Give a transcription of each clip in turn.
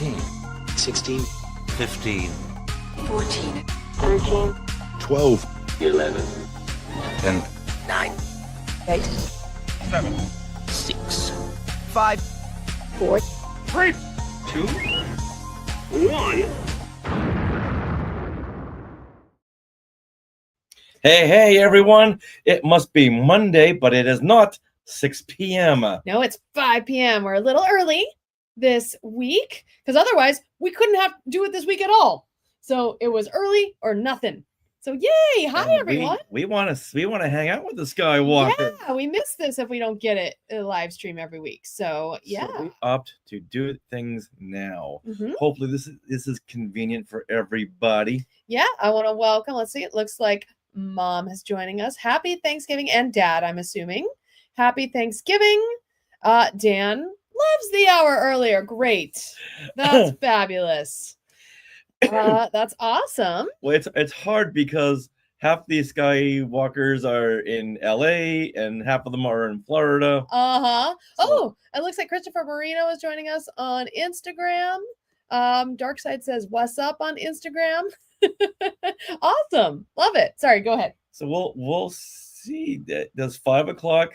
14, 16, 15, 14, 13, 12, 11, 10, 9, 8, 7, 6, 5, 4, 3, 2, 1. Hey, everyone. It must be Monday, but it is not 6 p.m. No, it's 5 p.m. We're a little early this week because otherwise we couldn't do it this week at all. So it was early or nothing. So yay! Hi, And everyone. We want to hang out with the Skywalker. Yeah, we miss this if we don't get it a live stream every week. So yeah, So we opt to do things now. Mhm. Hopefully this is convenient for everybody. Yeah, I want to welcome. Let's see. It looks like Mom is joining us. Happy Thanksgiving, and Dad, I'm assuming. Happy Thanksgiving. Dan loves the hour earlier. Great. That's fabulous. That's awesome. Well, it's hard because half these Skywalkers are in LA and half of them are in Florida. Uh-huh. So- Oh, it looks like Christopher Marino is joining us on Instagram. Darkside says, "What's up" on Instagram. Awesome. Love it. Sorry, go ahead. So we'll see. Does 5 o'clock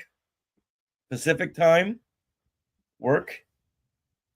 Pacific time work?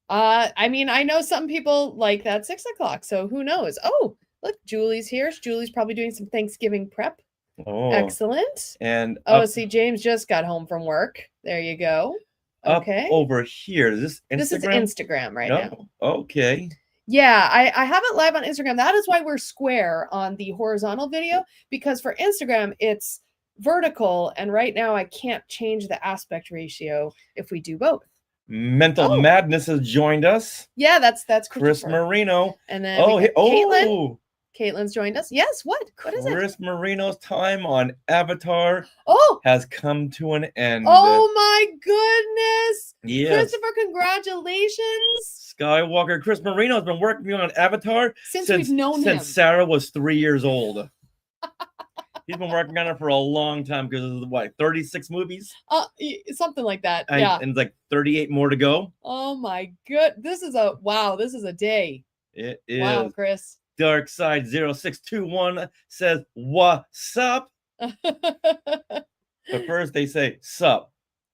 I mean, I know some people like that 6 o'clock, so who knows? Oh, look, Julie's here. Julie's probably doing some Thanksgiving prep. Oh, Excellent. and Oh, up, see, James just got home from work. There you go. up Okay. over here. Is this Instagram? This is Instagram right now. Okay. Yeah, I have it live on Instagram. That is why we're square on the horizontal video, because for Instagram, it's vertical. And right now I can't change the aspect ratio if we do both. Mental Oh. Madness has joined us. Yeah, that's Chris Christopher. Marino. And then Oh, we got Caitlin. oh, Caitlin's joined us. Yes, what is it? Chris Marino's time on Avatar Oh, has come to an end. oh my goodness. yes. Christopher, congratulations. Skywalker. Chris Marino has been working on Avatar Since we've known him. since Sarah was 3 years old. He's been working on it for a long time because of what, 36 movies? Something like that. And, Yeah. and it's like 38 more to go. Oh my good. This is a day. It is. Wow, Chris. Dark Side 0621 says, "What's up?" But first they say, "Sup."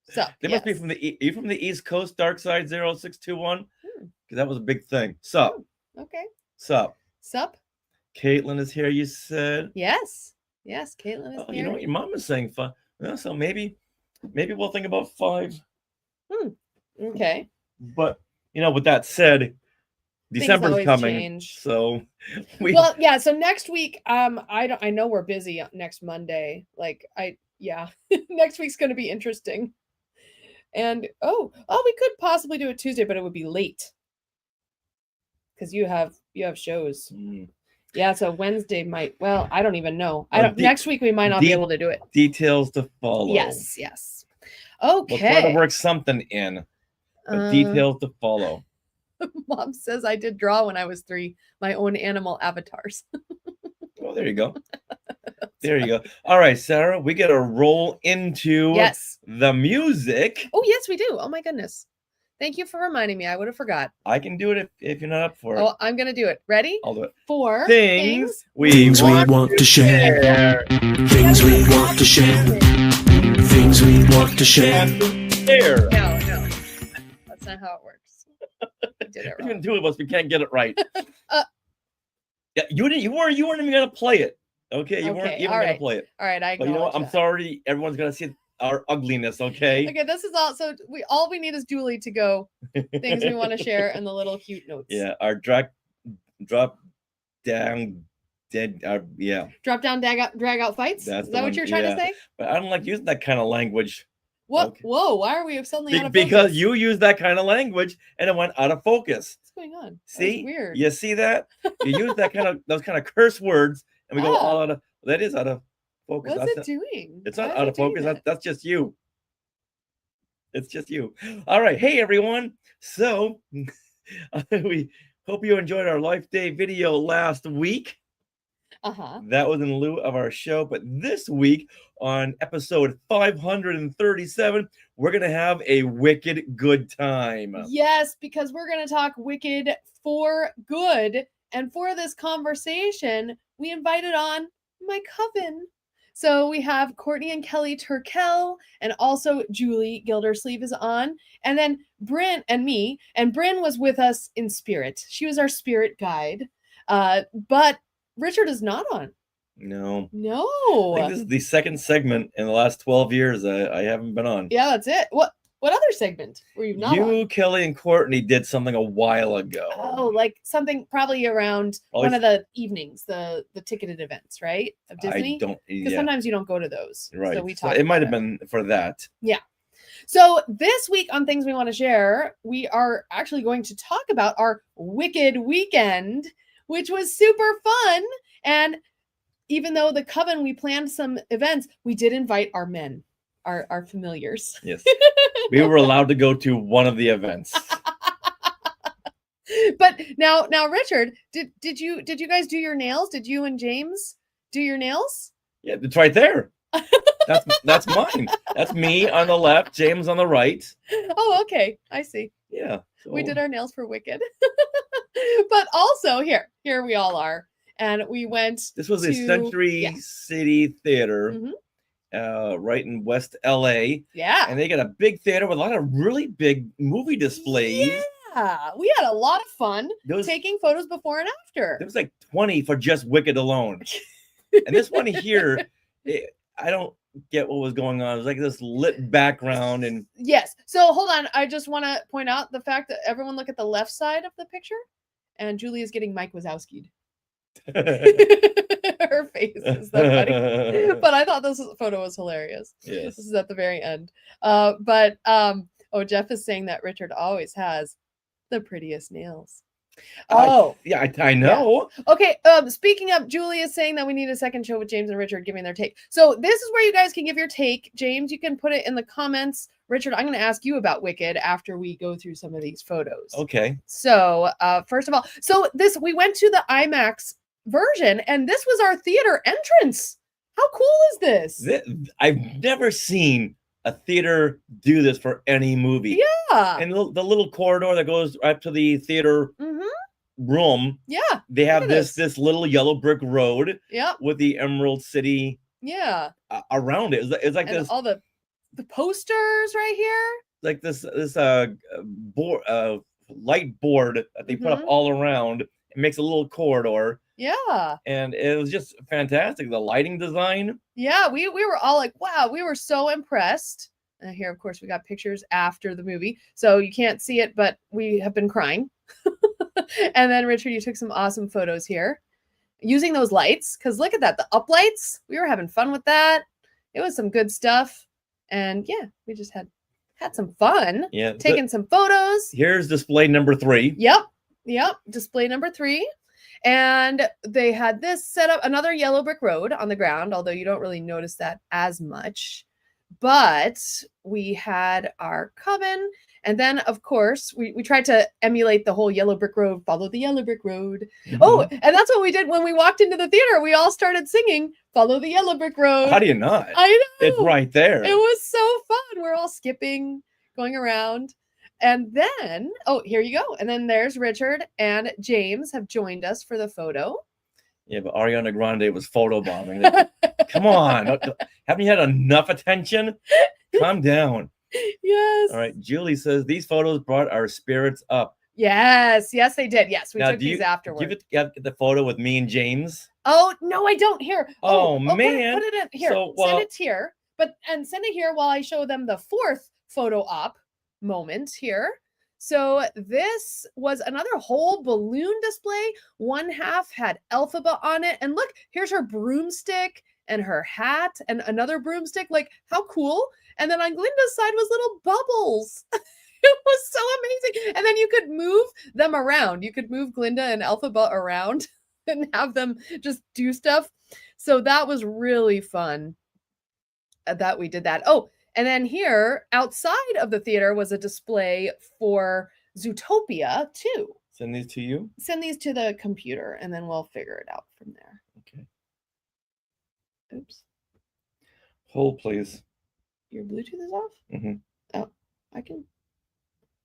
Sup, They must be yes. from are you from the East Coast, Dark Side 0621? Hmm. Because that was a big thing. Sup. Okay. Sup. Sup? Caitlin is here, you said. Yes. Yes, Caitlin is Oh, here. you know what? Your mom is saying 5. Well, so maybe we'll think about 5. Okay. But with that said, December's always coming. change. So Well, yeah, so next week, I know we're busy next Monday. Next week's gonna be interesting. And we could possibly do it Tuesday, but it would be late. Because you have shows. Mm. Yeah, so Wednesday I don't even know. Well, Next week we might not be able to do it. Details to follow. Yes. We'll try to Okay. work something in. But Uh, details to follow. Mom says I did draw when I was 3, my own animal avatars. Oh, there you go. There you go. All right, Sarah, we got to roll into Yes. the music. Oh, yes, we do. Oh my goodness. Thank you for reminding me. I would have forgot. I can do it if you're not up for it. Oh, I'm gonna do it. Ready? I'll do it. 4 Things we Things we want to share. Things we want to share. Things we want to share. There. No. That's not how it works. I did it Between wrong. the two of us, we can't get it right. Uh, Yeah, you weren't even gonna play it. Okay, you weren't Okay, even all gonna right. play it. All right, I But you know what? acknowledge I'm that. sorry. Everyone's gonna see our ugliness. Okay. Okay, this is all. So all we need is Julie to go. Things we want to share and the little cute notes. Yeah, our drop down dead. Yeah, Drop down, drag out fights. That's Is the that one, what you're trying yeah. to say? but I don't like using that kind of language. What? Okay. Whoa! Why are we suddenly out of Because focus? you use that kind of language and it went out of focus. What's going on? That was See, weird. You see that? You use those kind of curse words, and we go Ah. all out of. That is out of focus. What's That's it doing? It's Why not is out it of doing focus. that? That's just you. It's just you. All right. Hey, everyone. So we hope you enjoyed our Life Day video last week. Uh-huh. That was in lieu of our show. But this week, on episode 537, we're going to have a wicked good time. Yes, because we're going to talk Wicked for good. And for this conversation, we invited on my coven. So we have Courtney and Kelly Turkel, and also Julie Gildersleeve is on. And then Bryn and me. And Bryn was with us in spirit. She was our spirit guide. But Richard is not on. No. I No. think this is the second segment in the last 12 years I haven't been on. Yeah, that's it. What other segment were you not on? You, Kelly, and Courtney did something a while ago. Oh, like something probably around Probably one of the evenings, the ticketed events, right? Of Disney. I don't. Because Yeah, sometimes you don't go to those. right. So we So talked. it might have about it. been for that. So this week on Things We Want to Share, we are actually going to talk about our Wicked weekend, which was super fun. And even though the coven, we planned some events, we did invite our men, our familiars. Yes, we were allowed to go to one of the events. But now, Richard, did you guys do your nails? Did you and James do your nails? Yeah, it's right there. That's mine. That's me on the left, James on the right. Oh, okay. I see. Yeah, We so- did our nails for Wicked. But also here we all are. And we went This was the to- Century yeah. City Theater, Mhm. right in West LA, Yeah. and they got a big theater with a lot of really big movie displays. Yeah. We had a lot of fun There was, taking photos before and after. there was like 20 for just Wicked alone. And this one here, I don't get what was going on. It was like this lit background, and Yes. So hold on. I just want to point out the fact that everyone look at the left side of the picture. And Julie is getting Mike Wazowski'd. Her face is so funny. But I thought this photo was hilarious. Yes. This is at the very end. Jeff is saying that Richard always has the prettiest nails. Oh, Yeah, I know. okay. Speaking of, Julie is saying that we need a second show with James and Richard giving their take. So this is where you guys can give your take. James, you can put it in the comments. Richard, I'm going to ask you about Wicked after we go through some of these photos. Okay. So, first of all, we went to the IMAX version, and this was our theater entrance. How cool is this? I've never seen a theater do this for any movie. Yeah. And the little corridor that goes up to the theater Mm-hmm. room, Yeah. they have Look at this little yellow brick road Yeah. with the Emerald City Yeah. around it. It's like And this, all the posters right here. like this board, light board that they put up Mhm. all around. It makes a little corridor, Yeah. and it was just fantastic. The lighting design. Yeah. We were all like, wow, we were so impressed. Here, of course, we got pictures after the movie. So you can't see it, but we have been crying. And then, Richard, you took some awesome photos here using those lights. Because look at that, the up lights. We were having fun with that. It was some good stuff. And yeah, we just had some fun Yeah. taking some photos. Here's display number 3. Yep. Display number 3. And they had this set up, another yellow brick road on the ground, although you don't really notice that as much. But we had our coven. And then, of course, we tried to emulate the whole yellow brick road, follow the yellow brick road. Oh, and that's what we did when we walked into the theater. We all started singing, follow the yellow brick road. How do you not? I know. It's right there. It was so fun. We're all skipping, going around. And then, here you go. And then there's Richard and James have joined us for the photo. Yeah, but Ariana Grande was photobombing. Come on. Haven't you had enough attention? Calm down. Yes. All right. Julie says these photos brought our spirits up. Yes, they did. Yes, we Now, took do these you afterwards. get the photo with me and James? Oh, no, I don't. Here. Oh, Put man. it in here. So, Send it here. Send it here while I show them the fourth photo op moment here. So this was another whole balloon display. One half had Elphaba on it. And look, here's her broomstick and her hat and another broomstick. Like, how cool. And then on Glinda's side was little bubbles. It was so amazing. And then you could move them around. You could move Glinda and Elphaba around and have them just do stuff. So that was really fun that we did that. Oh, and then here outside of the theater was a display for Zootopia too. Send these to you. Send these to the computer and then we'll figure it out from there. Okay. Oops. Hold, please. Your Bluetooth is off? Mhm. Oh,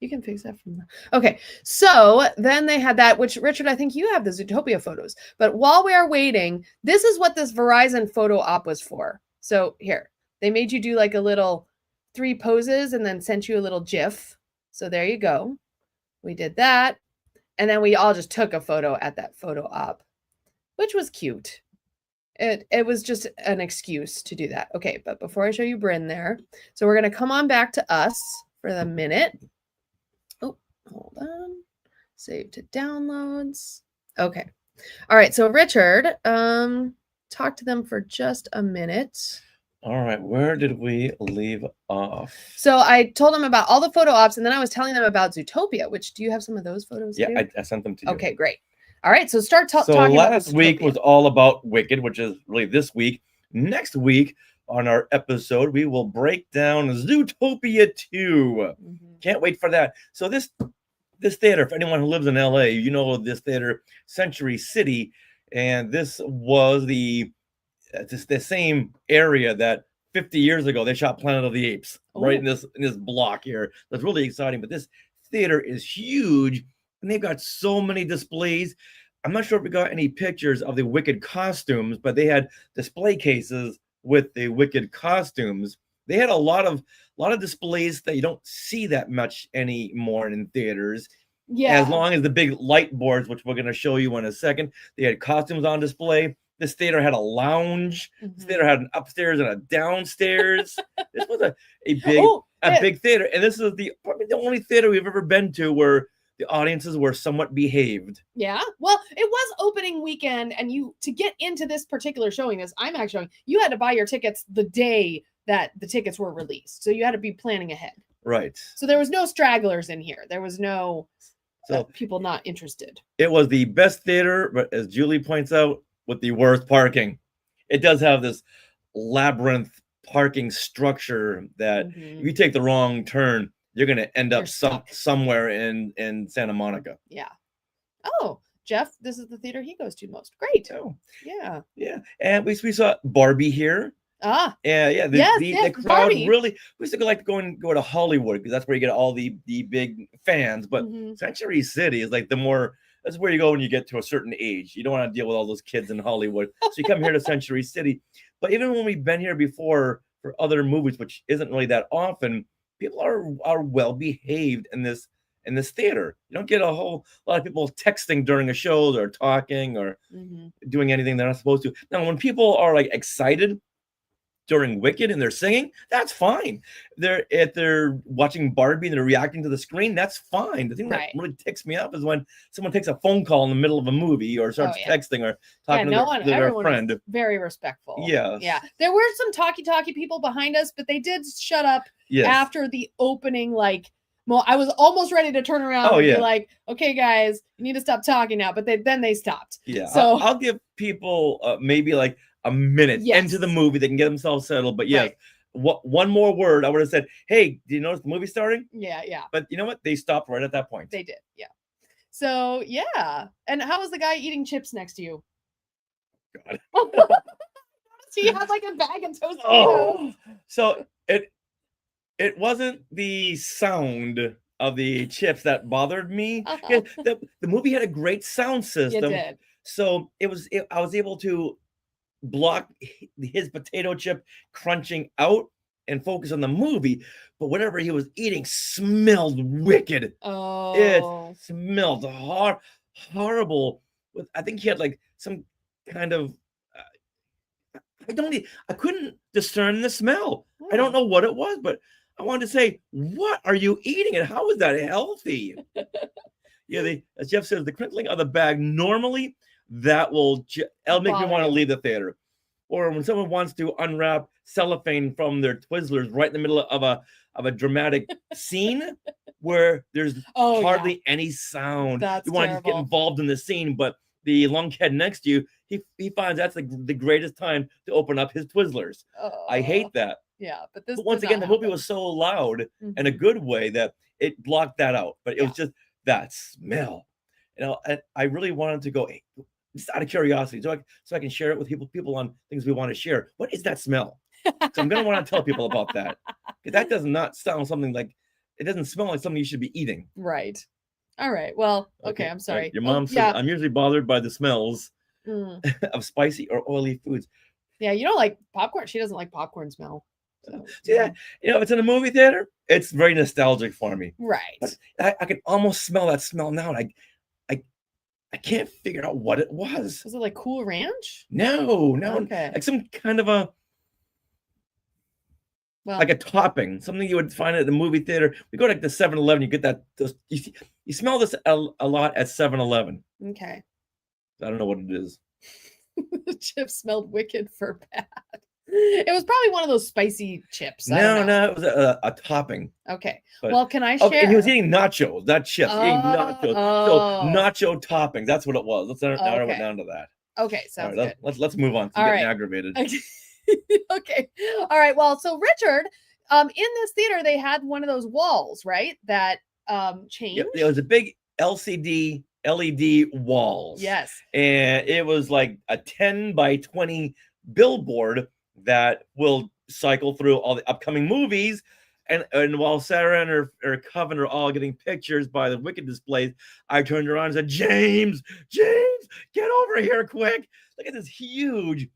you can fix that from there. Okay, so then they had that, which Richard, I think you have the Zootopia photos. But while we are waiting, this is what this Verizon photo op was for. So here, they made you do like a little 3 poses and then sent you a little GIF. So there you go. We did that. And then we all just took a photo at that photo op, which was cute. It was just an excuse to do that. Okay, but before I show you Bryn there, so we're going to come on back to us for the minute. Oh, hold on. Save to downloads. Okay. All right, so Richard, talk to them for just a minute. All right, where did we leave off? So I told them about all the photo ops, and then I was telling them about Zootopia, which do you have some of those photos Yeah, too? I sent them to you. Okay, great. All right, so start So talking about last week Zootopia. was all about Wicked, which is really this week. Next week on our episode, we will break down Zootopia 2. Mhm. Can't wait for that. So this theater, for anyone who lives in LA, you know this theater, Century City, and this was the same area that 50 years ago they shot Planet of the Apes, right in this block here. That's really exciting. But this theater is huge, and they've got so many displays. I'm not sure if we got any pictures of the Wicked costumes, but they had display cases with the Wicked costumes. They had a lot of displays that you don't see that much anymore in theaters. Yeah. As long as the big light boards, which we're going to show you in a second, they had costumes on display. This theater had a lounge. This theater had an upstairs and a downstairs. This was a big theater, and this is probably the only theater we've ever been to where the audiences were somewhat behaved. Yeah. Well, it was opening weekend, and to get into this particular showing, this IMAX showing, you had to buy your tickets the day that the tickets were released. So you had to be planning ahead. Right. So there was no stragglers in here. There was no people not interested. It was the best theater, but as Julie points out, with the worst parking. It does have this labyrinth parking structure that if you take the wrong turn, you're going to end up somewhere in Santa Monica. Yeah. Oh, Jeff, this is the theater he goes to most. Great. Oh, yeah. Yeah. And we saw Barbie here. Ah. Yeah. The crowd Barbie. really, we used to go to Hollywood because that's where you get all the big fans. But Century City is like that's where you go when you get to a certain age. You don't want to deal with all those kids in Hollywood. So you come here to Century City. But even when we've been here before for other movies, which isn't really that often, people are well behaved in this theater. You don't get a whole lot of people texting during a show or talking or doing anything they're not supposed to. Now, when people are like excited during Wicked and they're singing, that's fine. They're watching Barbie and they're reacting to the screen, that's fine. The thing that really ticks me up is when someone takes a phone call in the middle of a movie or starts texting or talking to their friend. Is very respectful. Yeah. There were some talky people behind us, but they did shut up after the opening. Well, I was almost ready to turn around and be like, okay, guys, you need to stop talking now. But then they stopped. Yeah. So I'll give people maybe like a minute into the movie. They can get themselves settled. But yes, one more word, I would have said, hey, do you notice the movie starting? Yeah. But you know what? They stopped right at that point. They did. Yeah. So, yeah. And how was the guy eating chips next to you? God. He had like a bag of Tostitos. Oh. So it wasn't the sound of the chips that bothered me. The movie had a great sound system. It did. So I was able to block his potato chip crunching out and focus on the movie. But whatever he was eating smelled wicked. Oh, it smelled horrible. I think he had like some kind of. I couldn't discern the smell. Oh. I don't know what it was, but I wanted to say, what are you eating and how is that healthy? As Jeff says, the crinkling of the bag normally it'll make me want to leave the theater. Or when someone wants to unwrap cellophane from their Twizzlers right in the middle of a dramatic scene where there's hardly any sound. You want to just get involved in the scene, but the lunkhead next to you, he finds that's the greatest time to open up his Twizzlers. I hate that. Yeah, but once again, the movie was so loud in a good way that it blocked that out. But it was just that smell. And I really wanted to go, hey, just out of curiosity, so I can share it with people on things we want to share. What is that smell? So I'm gonna want to tell people about that, because that does not sound something like, it doesn't smell like something you should be eating. Right. All right. Well, okay. I'm Right. sorry. Your Oh, mom says yeah. I'm usually bothered by the smells Mm. of spicy or oily foods. Yeah. You don't like popcorn. She doesn't like popcorn smell. So, Yeah, if it's in a movie theater, it's very nostalgic for me. Right. But I can almost smell that smell now, and I can't figure out what it was. Was it like Cool Ranch? No, Okay. like some kind of a Well, like a topping, something you would find at the movie theater. We go to like the 7-Eleven, you get that. You smell this a lot at 7-Eleven. okay. I don't know what it is. The chips smelled wicked for bad. It was probably one of those spicy chips. I don't know. No, it was a topping. Okay. But- Well, can I Oh, share? and he was eating nachos, not chips. He ate nachos. Oh. So nacho toppings. That's what it was. Let's narrow Okay. it down to that. Okay, All sounds right, good. let's move on. I'm All getting right. aggravated. Okay. Okay. All right. Well, so Richard, in this theater, they had one of those walls, right? That changed. Yep, it was a big LCD LED walls. Yes. And it was like a 10 by 20 billboard that will cycle through all the upcoming movies. And while Sarah and her coven are all getting pictures by the Wicked displays, I turned around and said, James, get over here quick. Look at this huge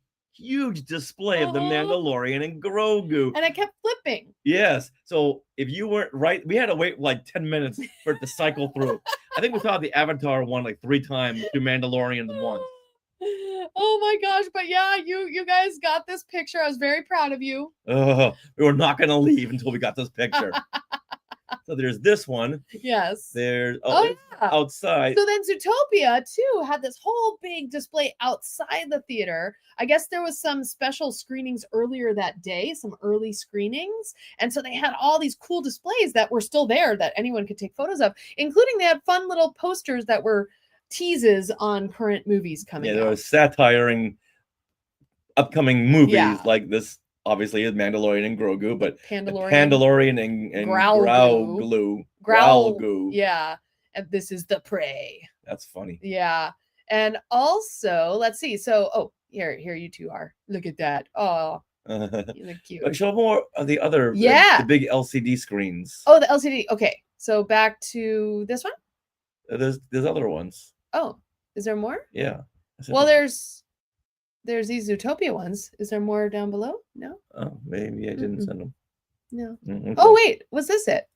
display of the Uh-huh. Mandalorian and Grogu. And I kept flipping. Yes. So if you weren't right, we had to wait like 10 minutes for it to cycle through. I think we saw the Avatar one like 3 times, 2 Mandalorians once. Oh my gosh. But yeah, you guys got this picture. I was very proud of you. We were not going to leave until we got this picture. So there's this one. Yes. There's Oh, it's yeah. outside. So then Zootopia too had this whole big display outside the theater. I guess there was some special screenings earlier that day, some early screenings. And so they had all these cool displays that were still there that anyone could take photos of, including they had fun little posters that were teases on current movies coming Yeah, there out. was satiring upcoming movies Yeah. like this. Obviously, is Mandalorian and Grogu, but Pandalorian. Pandalorian and Growlgoo. Growlgoo. Yeah. And this is the prey. That's funny. Yeah. And also, let's see. So, oh, here you two are. Look at that. Oh, you look cute. Show more of the other, Yeah. the big LCD screens. Oh, the LCD. Okay. So back to this one. There's other ones. Oh, is there more? Yeah. Well, there's these Zootopia ones. Is there more down below? No. Oh, maybe I didn't Mm-mm. send them. No. Okay. Oh, wait. Was this it?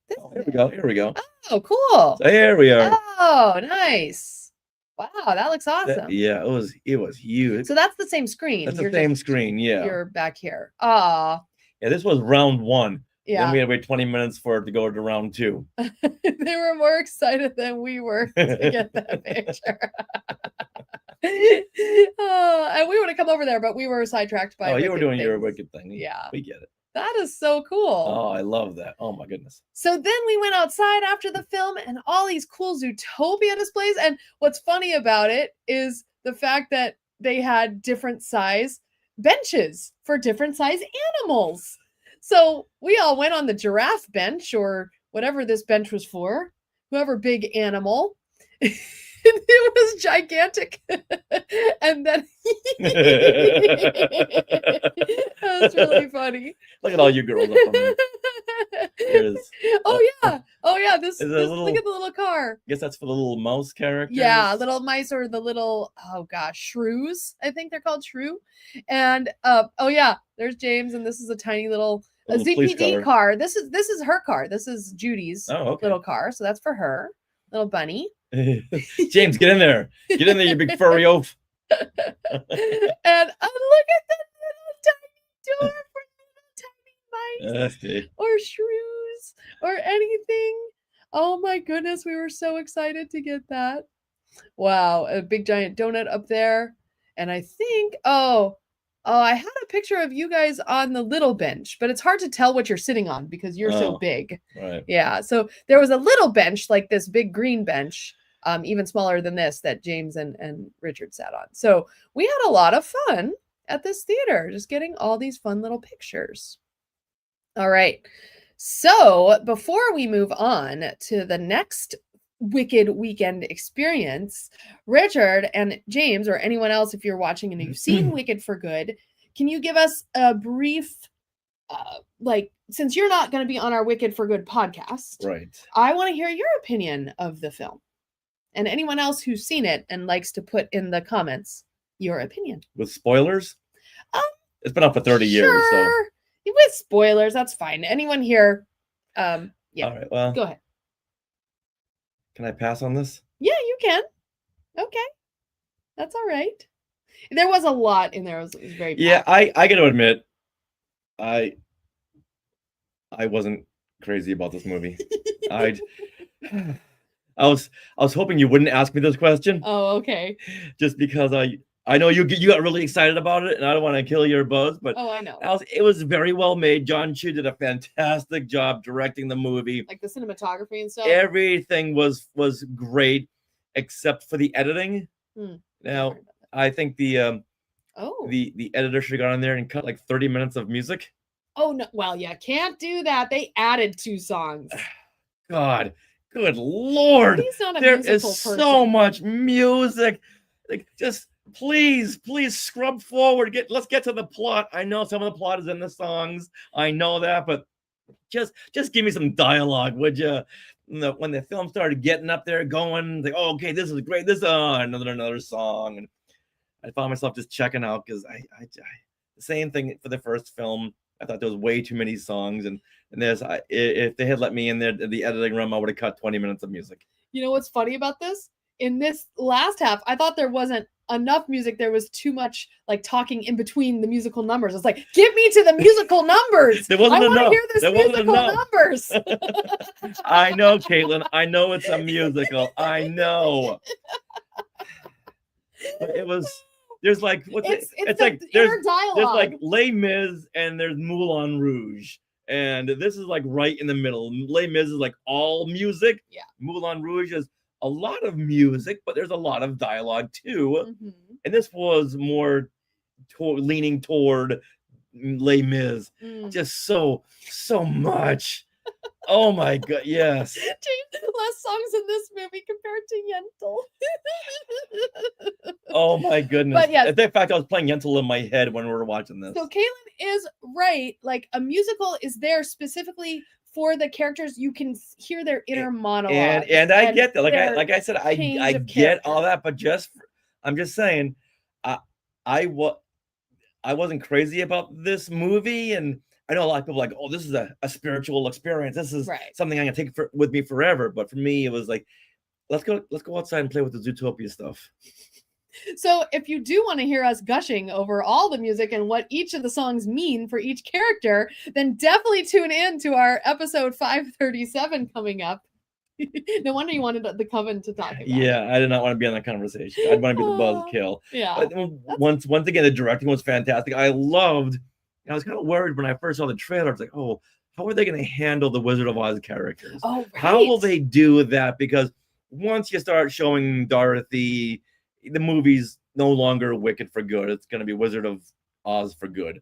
This Oh, is here we it. go. Here we go. Oh, cool. So here we are. Oh, nice. Wow, that looks That- awesome. yeah, it was huge. So that's the same screen. That's the You're same just- screen. Yeah. You're back here. Ah, Yeah. This was round 1. Then yeah. we had to wait 20 minutes for it to go to round 2. They were more excited than we were to get that picture. And we would have come over there, but we were sidetracked by. Oh, you were Wicked doing your things. Wicked thing. Yeah. We get it. That is so cool. Oh, I love that. Oh my goodness. So then we went outside after the film and all these cool Zootopia displays. And what's funny about it is the fact that they had different size benches for different size animals. So we all went on the giraffe bench or whatever this bench was for, whoever big animal. It was gigantic. And then that was really funny. Look at all you girls up on there. There's- Oh yeah. This, Is it a this little- look at the little car. I guess that's for the little mouse characters. Yeah, little mice or the little shrews. I think they're called shrew. And oh yeah, there's James, and this is a tiny little A little police ZPD car. This is her car. This is Judy's Oh, okay. little car, so that's for her, little bunny. James, get in there. Get in there, you big furry oaf. And look at the little tiny door for little tiny mice. Okay. Or shrews or anything. Oh my goodness, we were so excited to get that. Wow, a big giant donut up there. And I think, I had a picture of you guys on the little bench, but it's hard to tell what you're sitting on because you're so Oh. big. Right. Yeah, so there was a little bench, like this big green bench, even smaller than this, that James and Richard sat on. So we had a lot of fun at this theater, just getting all these fun little pictures. All right. So before we move on to the next Wicked weekend experience. Richard and James, or anyone else, if you're watching and you've seen Wicked for Good, can you give us a brief, like, since you're not going to be on our Wicked for Good podcast, Right. I want to hear your opinion of the film. And anyone else who's seen it and likes to put in the comments your opinion. With spoilers? Um, It's been up for 30 years. So. Sure. With spoilers, that's fine. Anyone here? Yeah. All right. Well, Go ahead. can I pass on this? Yeah, you can. Okay. That's all right. There was a lot in there. It was very Yeah, packed. I got to admit, I wasn't crazy about this movie. I was hoping you wouldn't ask me this question, Oh, okay. just because I know you got really excited about it, and I don't want to kill your buzz, but Oh, I know. it was very well made. John Chu did a fantastic job directing the movie. Like the cinematography and stuff. Everything was great, except for the editing. Now, I think the editor should have gone in there and cut like 30 minutes of music. Oh no! Well, yeah, can't do that. They added 2 songs. God, good Lord! He's not a There musical is person. so much music. Like, just please scrub forward. Let's get to the plot. I know some of the plot is in the songs. I know that, but just give me some dialogue, would you? When the film started getting up there, going like, oh, okay, this is great. This another song, and I found myself just checking out because I the same thing for the first film. I thought there was way too many songs, and there's if they had let me in there the editing room, I would have cut 20 minutes of music. You know what's funny about this? In this last half, I thought there wasn't enough music. There was too much like talking in between the musical numbers. It's like, get me to the musical numbers. There wasn't I want to enough. hear this There wasn't musical enough. numbers. I know, Caitlin. I know it's a musical. I know. But it was. There's like It's it's the like inner there's dialogue. like Les Mis and there's Moulin Rouge, and this is like right in the middle. Les Mis is like all music. Yeah. Moulin Rouge is a lot of music, but there's a lot of dialogue too. Mhm. And this was more leaning toward Les Mis. Mm. Just so much. Oh my God! Yes. James, less songs in this movie compared to Yentl. Oh my goodness. But yes. In fact, I was playing Yentl in my head when we were watching this. So Caitlin is right. Like a musical is there specifically for the characters. You can hear their inner monologue. And I get that. their Like I said, I change of get all character. that, but I'm just saying, I wasn't crazy about this movie, and I know a lot of people are like, oh, this is a spiritual experience. This is Right. something I'm gonna take with me forever. But for me, it was like, let's go outside and play with the Zootopia stuff. So if you do want to hear us gushing over all the music and what each of the songs mean for each character, then definitely tune in to our episode 537 coming up. No wonder you wanted the Coven to talk about. Yeah, I did not want to be on that conversation. I'd want to be the buzzkill. Yeah. But once again, the directing was fantastic. I loved. I was kind of worried when I first saw the trailer. I was like, oh, how are they going to handle the Wizard of Oz characters? Oh, right. How will they do that? Because once you start showing Dorothy, the movie's no longer Wicked for Good. It's going to be Wizard of Oz for Good.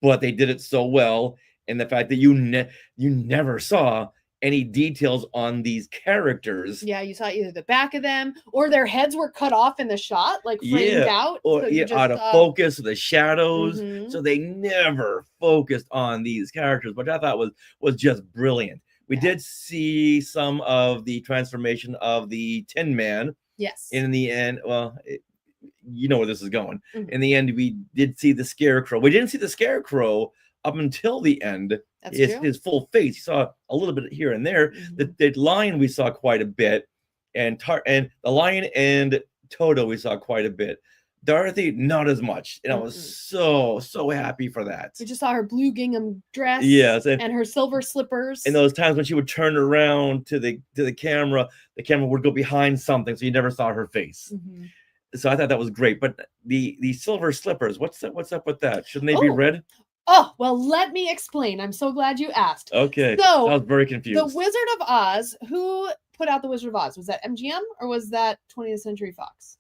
But they did it so well, and the fact that you never saw any details on these characters. Yeah, you saw either the back of them or their heads were cut off in the shot, like framed out. Or so you out of just, focus, or the shadows. Mhm. So they never focused on these characters, which I thought was just brilliant. We Yeah. did see some of the transformation of the Tin Man. Yes. In the end, well, you know where this is going. Mhm. In the end, we did see the Scarecrow. We didn't see the Scarecrow up until the end. That's his, true. his full face. You saw a little bit here and there. Mhm. The lion we saw quite a bit, and the lion and Toto we saw quite a bit. Dorothy, not as much. And I was so happy for that. We just saw her blue gingham dress. Yes, and her silver slippers. and those times when she would turn around to the camera, the camera would go behind something, so you never saw her face. Mhm. So I thought that was great. But the silver slippers, what's up with that? Shouldn't they be Oh. red? Oh, well, let me explain. I'm so glad you asked. Okay, So, I was very confused. The Wizard of Oz, who put out The Wizard of Oz? Was that MGM or was that 20th Century Fox?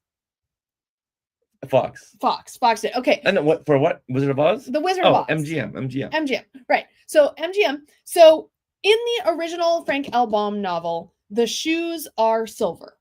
Fox. Fox did. Okay. And what Wizard of Oz? The Wizard of Oh, Oz. MGM. MGM. Right. So MGM. So in the original Frank L. Baum novel, The shoes are silver.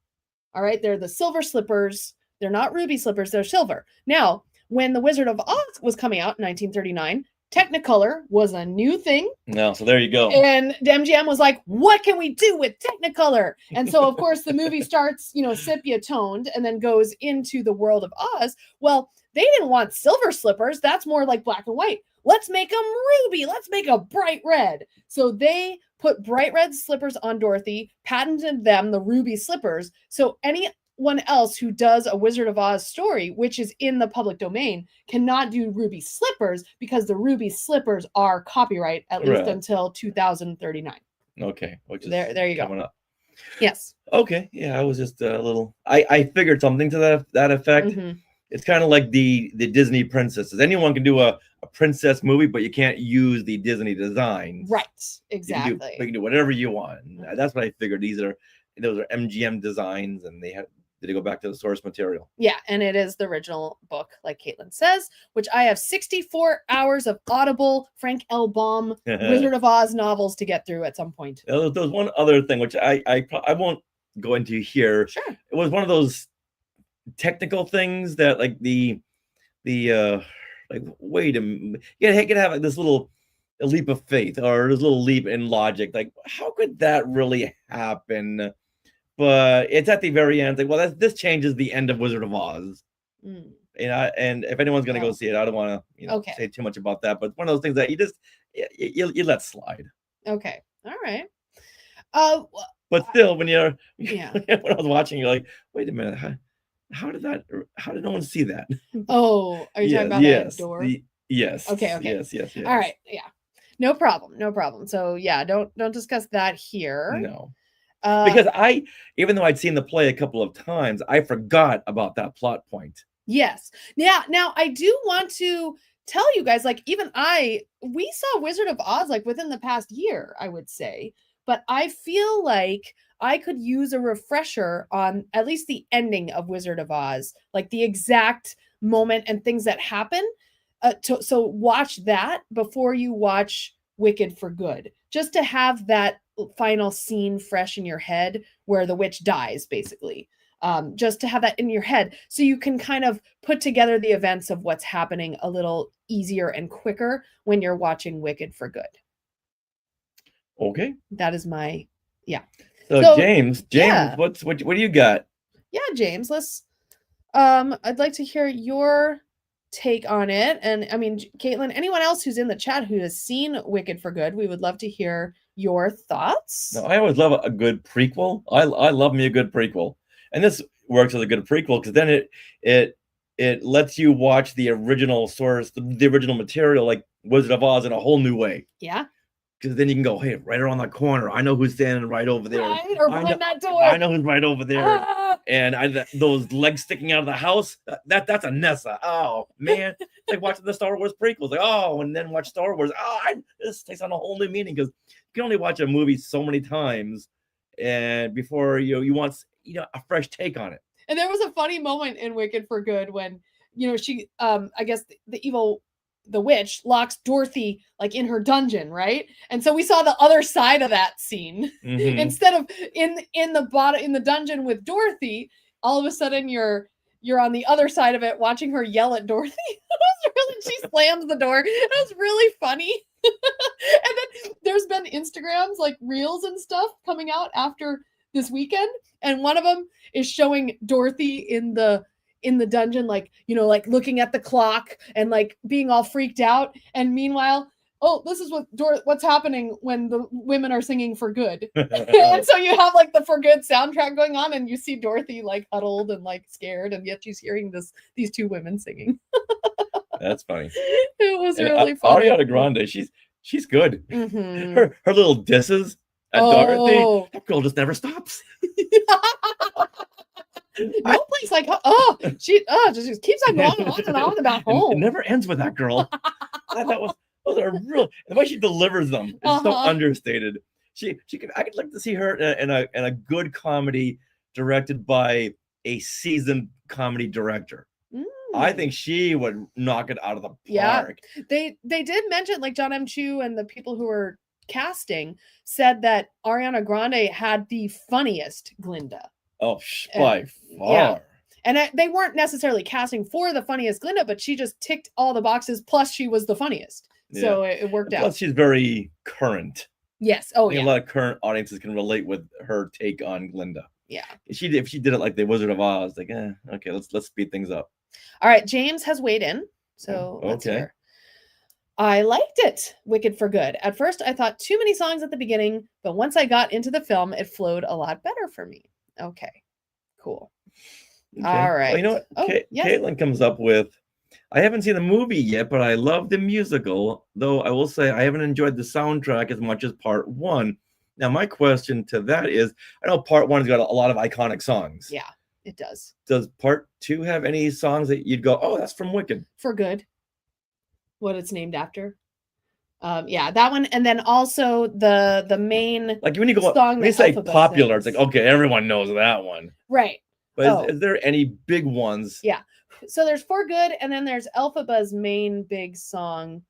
All right, they're the silver slippers. They're not ruby slippers, they're silver. Now, when The Wizard of Oz was coming out in 1939, Technicolor was a new thing. No, so there you go. And MGM was like, what can we do with Technicolor? And so, of course, the movie starts, sepia toned and then goes into the world of Oz. Well, they didn't want silver slippers. That's more like black and white. Let's make them ruby. Let's make a bright red. So they put bright red slippers on Dorothy, patented them, the ruby slippers. So anyone else who does a Wizard of Oz story, which is in the public domain, cannot do ruby slippers because the ruby slippers are copyright at least until 2039. Okay. Which is there you coming go. up. Yes. Okay. Yeah, I was just a little. I figured something to that effect. Mhm. It's kind of like the Disney princesses. Anyone can do a princess movie, but you can't use the Disney design. Right. You Exactly. can do whatever you want. And that's what I figured. Those are MGM designs, and did they go back to the source material? Yeah, and it is the original book, like Caitlin says, which I have 64 hours of Audible Frank L. Baum Wizard of Oz novels to get through at some point. There was one other thing which I won't go into here. Sure. It was one of those technical things that like the like wait a minute, you can have like this little a leap of faith or this little leap in logic. Like, how could that really happen? But it's at the very end. Like, well, this changes the end of Wizard of Oz. Mm. And if anyone's gonna go see it, I don't want to say too much about that. But one of those things that you just you let slide. Okay. All right. But still, when you're when I was watching, you're like, wait a minute, how did no one see that? Oh, are you talking about that door? Yes. Okay. Yes. All right. Yeah. No problem. So yeah, don't discuss that here. No. Because even though I'd seen the play a couple of times, I forgot about that plot point. Yes. Yeah. Now I do want to tell you guys, like, we saw Wizard of Oz like within the past year, I would say, but I feel like I could use a refresher on at least the ending of Wizard of Oz, like the exact moment and things that happen. So watch that before you watch Wicked for Good, just to have that final scene fresh in your head where the witch dies, basically. Just to have that in your head so you can kind of put together the events of what's happening a little easier and quicker when you're watching Wicked for Good. Okay. That is my, So James, yeah. what do you got? Yeah, James, I'd like to hear your take on it. And I mean, Caitlin, anyone else who's in the chat who has seen Wicked for Good, we would love to hear your thoughts. No, I always love a good prequel. I love me a good prequel. And this works as a good prequel because then it lets you watch the original source, the original material, like Wizard of Oz, in a whole new way. Yeah. Because then you can go, hey, right around that corner, I know who's standing right over there. Right, or behind that door. I know who's right over there. And those legs sticking out of the house, that's a Nessa. Oh man, it's like watching the Star Wars prequels. Like, and then watch Star Wars. This takes on a whole new meaning because you can only watch a movie so many times, and before you want a fresh take on it. And there was a funny moment in Wicked for Good when she I guess the witch locks Dorothy like in her dungeon, right? And so we saw the other side of that scene. Mm-hmm. Instead of in the dungeon with Dorothy, all of a sudden you're on the other side of it watching her yell at Dorothy. She slams the door. It was really funny. And then there's been Instagrams, like reels and stuff coming out after this weekend, and one of them is showing Dorothy in the dungeon, like looking at the clock and like being all freaked out, and meanwhile, this is what's happening when the women are singing For Good. And so you have like the For Good soundtrack going on, and you see Dorothy like huddled and like scared, and yet she's hearing these two women singing. That's funny. It was really funny. Ariana Grande, she's good. Mm-hmm. Her little disses at Dorothy, that girl just never stops. No place like she just keeps on going on and on about home. It never ends with that girl. Those are real. The way she delivers them is so understated. I could like to see her in a good comedy directed by a seasoned comedy director. I think she would knock it out of the park. Yeah. They did mention like John M. Chu and the people who were casting said that Ariana Grande had the funniest Glinda. Oh, by far. Yeah. And they weren't necessarily casting for the funniest Glinda, but she just ticked all the boxes. Plus, she was the funniest. So it worked out. Plus, she's very current. Yes. Oh, I think yeah. a lot of current audiences can relate with her take on Glinda. Yeah. If she did it like the Wizard of Oz, like, okay, let's speed things up. All right. James has weighed in. So let's hear. I liked it. Wicked for Good. At first, I thought too many songs at the beginning, but once I got into the film, it flowed a lot better for me. Okay. Cool. Okay. All right. Well, you know what? Oh, yes. Caitlin comes up with, I haven't seen the movie yet, but I love the musical, though I will say I haven't enjoyed the soundtrack as much as part one. Now, my question to that is, I know part one's got a lot of iconic songs. Yeah, it does. Does part two have any songs that you'd go, oh, that's from Wicked? For Good. What it's named after. Yeah, that one. And then also the main like when you go song when you say popular, it's like, okay, everyone knows that one. Right. But is there any big ones? Yeah. So there's For Good, and then there's Elphaba's main big song,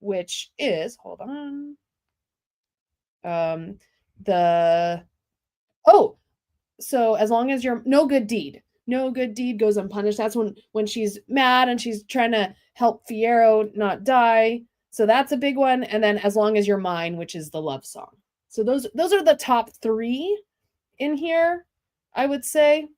which is, hold on. So as long as you're no good deed goes unpunished. That's when she's mad and she's trying to help Fiyero not die. So that's a big one. And then As Long as You're Mine, which is the love song. So those are the top three in here, I would say.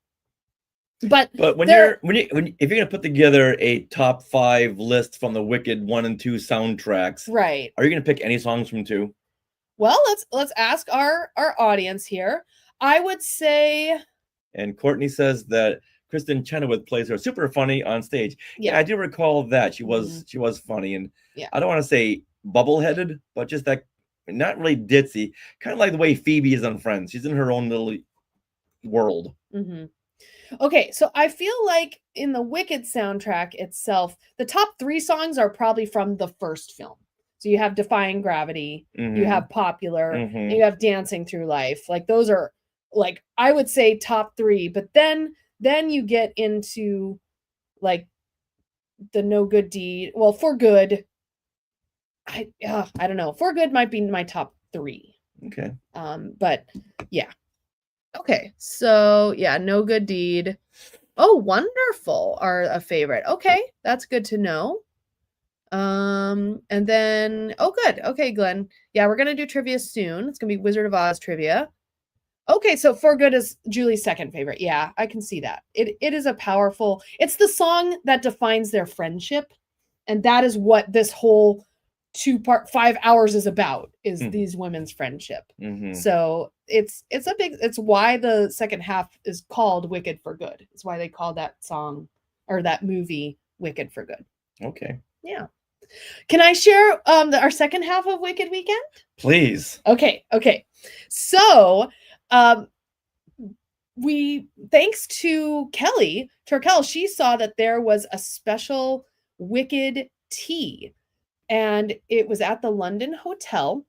But when if you're gonna put together a top 5 list from the Wicked 1 and 2 soundtracks, right, are you gonna pick any songs from 2? Well, let's ask our audience here. I would say. And Courtney says that Kristen Chenoweth plays her super funny on stage. Yeah, I do recall that she was funny, and I don't want to say bubble-headed, but just that not really ditzy, kind of like the way Phoebe is on Friends. She's in her own little world. Mm-hmm. Okay, so I feel like in the Wicked soundtrack itself, the top 3 songs are probably from the first film. So you have Defying Gravity, you have Popular, and you have Dancing Through Life. Like those are, like, I would say top 3, but then you get into like the No Good Deed. Well, For Good, I don't know. For Good might be my top 3. Okay. But yeah. Okay, so yeah, No Good Deed. Oh, Wonderful are a favorite. Okay, that's good to know. And then, oh, good. Okay, Glenn. Yeah, we're gonna do trivia soon. It's gonna be Wizard of Oz trivia. Okay, so For Good is Julie's second favorite. Yeah, I can see that. It is a powerful. It's the song that defines their friendship, and that is what this whole 5 hours is about. Is these women's friendship. So it's why the second half is called Wicked for Good. It's why they call that song or that movie Wicked for Good. Okay. Yeah. Can I share our second half of Wicked Weekend? Please. Okay. So thanks to Kelly Turkel, she saw that there was a special Wicked tea, and it was at the London Hotel.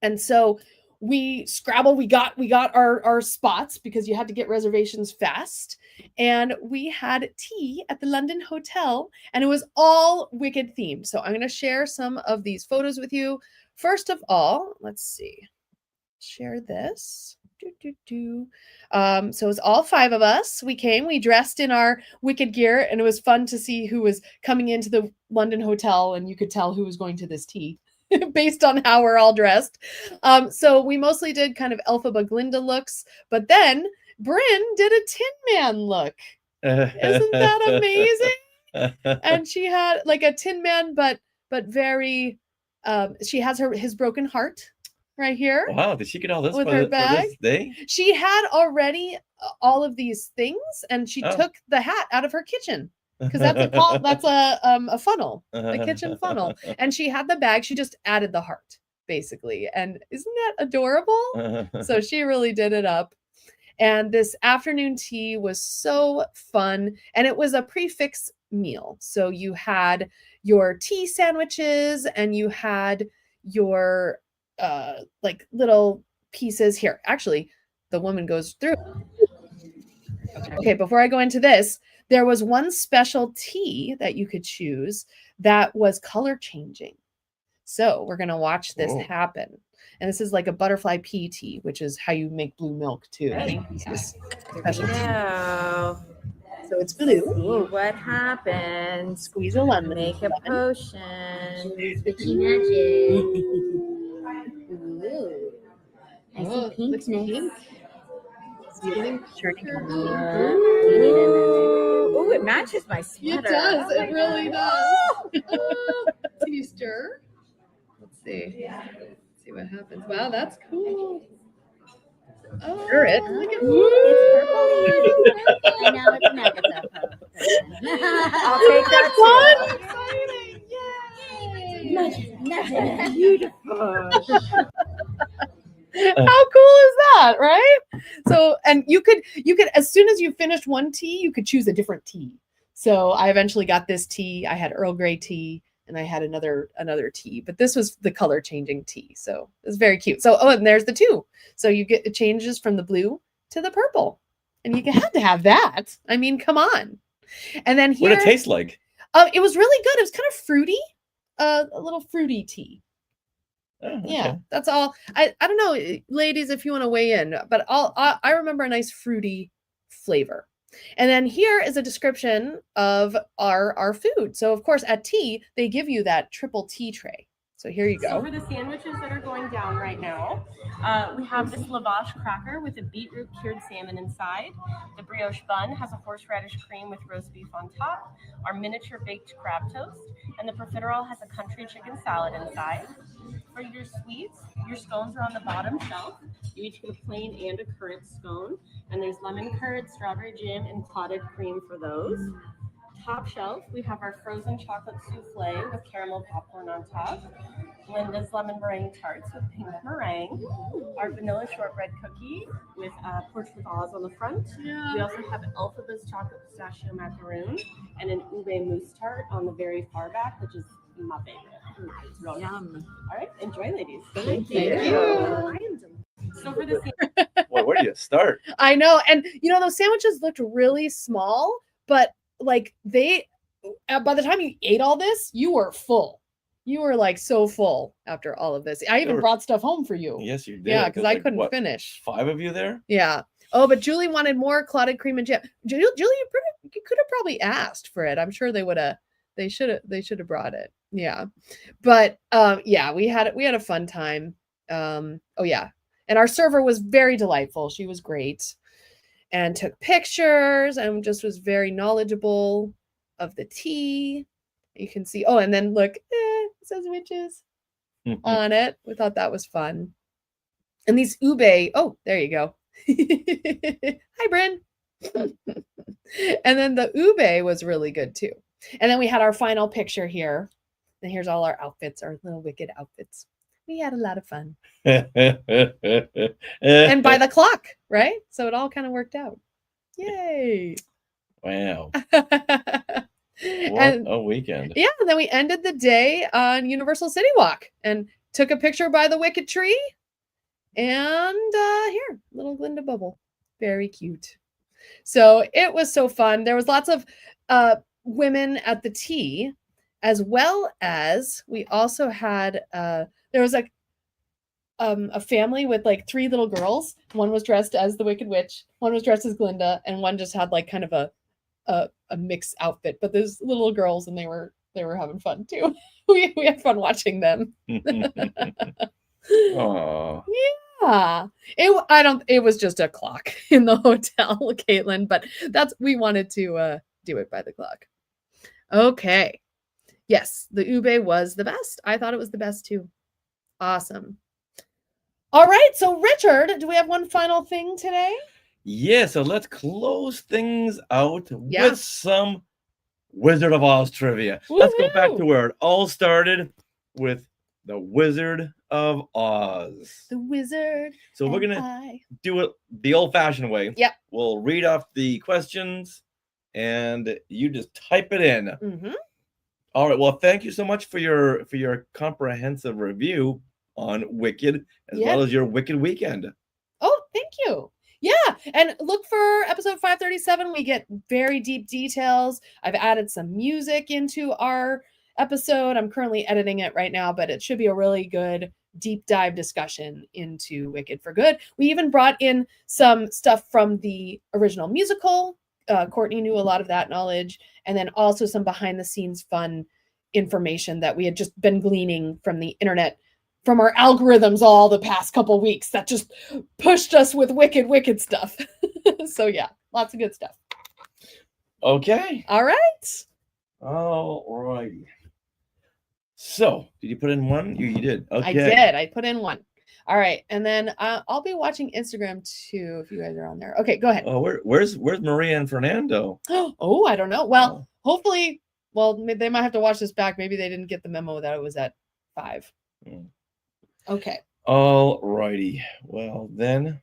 And so we scrabbled, we got our spots because you had to get reservations fast. And we had tea at the London Hotel, and it was all Wicked themed. So I'm going to share some of these photos with you. First of all, let's see. Share this. So it's all 5 of us. We dressed in our Wicked gear, and it was fun to see who was coming into the London Hotel, and you could tell who was going to this tea based on how we're all dressed. So we mostly did kind of Elphaba Glinda looks, but then Bryn did a Tin Man look. Isn't that amazing? And she had like a Tin Man, but very she has his broken heart right here. Wow, did she get all this with for her bag? For this day? She had already all of these things, and she took the hat out of her kitchen because that's a funnel, a kitchen funnel. And she had the bag. She just added the heart basically, and isn't that adorable? So she really did it up. And this afternoon tea was so fun, and it was a prefix meal. So you had your tea sandwiches, and you had your like little pieces here. Actually, the woman goes through. Okay, before I go into this, there was one special tea that you could choose that was color changing. So we're going to watch this happen. And this is like a butterfly pea tea, which is how you make blue milk too. Right. It's this Here special we tea. go. So it's blue. See what happens. Squeeze a lemon. Make a lemon. potion. Sticky magic. Ooh. I Oh, see looks pinkness. pink. It's getting turning color. Ooh, it matches my sweater. It does. It really does. Can you stir? Let's see. Let's see what happens. Wow, that's cool. Oh, Stir it. Look at It's purple. And now it's an Agatha potion. I'll take that too. Exciting! Yay! Magic, magic, beautiful. How cool is that, right? So, and you could as soon as you finished one tea, you could choose a different tea. So I eventually got this tea. I had Earl Grey tea, and I had another tea, but this was the color changing tea. So it's very cute. So and there's the two. So you get it changes from the blue to the purple, and you had to have that. I mean, come on. And then here, What it tastes like? it was really good. It was kind of fruity, a little fruity tea. Oh, Yeah, okay. that's all. I don't know, ladies, if you want to weigh in, but I remember a nice fruity flavor. And then here is a description of our food. So of course at tea they give you that triple tea tray. So here you So go. for the sandwiches that are going down right now, we have this lavash cracker with a beetroot cured salmon inside. The brioche bun has a horseradish cream with roast beef on top. Our miniature baked crab toast, and the profiterole has a country chicken salad inside. For your sweets, your scones are on the bottom shelf. You each get a plain and a currant scone, and there's lemon curd, strawberry jam, and clotted cream for those. Top shelf, we have our frozen chocolate souffle with caramel popcorn on top. Linda's lemon meringue tarts with pink meringue. Our vanilla shortbread cookie with porch with Oz on the front. We also have Elphaba's chocolate pistachio macaroon and an ube mousse tart on the very far back, which is my favorite. It's real yum. All right, enjoy, ladies. Thank you. So for the Boy, where do you start? I know, and those sandwiches looked really small, but like they by the time you ate all this, you were full. You were like so full after all of this. I even were- brought stuff home for you. Yes, you did. Yeah, because I like, couldn't what, finish. 5 of you there? Yeah. Oh, but Julie wanted more clotted cream and jam. Julie, you could have probably asked for it. I'm sure they would have. They should have brought it. Yeah. But yeah, we had a fun time. Oh yeah, and our server was very delightful. She was great, and took pictures and just was very knowledgeable of the tea. You can see. Oh, and then look, it says witches on it. We thought that was fun. And these ube. Oh, there you go. Hi, Bryn. And then the ube was really good too. And then we had our final picture here. And here's all our outfits, our little wicked outfits. We had a lot of fun. And by the clock, right? So it all kind of worked out. Yay. Wow. What And a weekend. yeah, and then we ended the day on Universal City Walk and took a picture by the wicked tree. And here, little Glinda bubble. Very cute. So it was so fun. There was lots of women at the tea, as well as we also had there was like a family with like 3 little girls. One was dressed as the Wicked Witch, one was dressed as Glinda, and one just had like kind of a mixed outfit. But those little girls, and they were having fun too. we had fun watching them. Aw. Yeah. It was just a clock in the hotel, Caitlin, but we wanted to do it by the clock. Okay. Yes, the ube was the best. I thought it was the best too. Awesome. All right, so Richard, do we have one final thing today? Yeah, so let's close things out Yeah. with some Wizard of Oz trivia. Let's go back to Woohoo! where it all started with the Wizard of Oz. The wizard. So we're and gonna I. do it the old-fashioned way. Yep. We'll read off the questions, and you just type it in. Mhm. All right. Well, thank you so much for your comprehensive review on Wicked, as Yeah. well as your Wicked weekend. Oh, thank you. Yeah, and look for episode 537. We get very deep details. I've added some music into our episode. I'm currently editing it right now, but it should be a really good deep dive discussion into Wicked for Good. We even brought in some stuff from the original musical. Courtney knew a lot of that knowledge, and then also some behind the scenes fun information that we had just been gleaning from the internet, from our algorithms all the past couple weeks that just pushed us with wicked stuff. So yeah, lots of good stuff. Okay. All right. All righty. So, did you put in one? You did. Okay. I did. I put in one. All right. And then I'll be watching Instagram too if you guys are on there. Okay, go ahead. Oh, where's Maria and Fernando? Oh, I don't know. Well, hopefully, they might have to watch this back. Maybe they didn't get the memo that it was at 5. Mm. Okay. All righty. Well, then,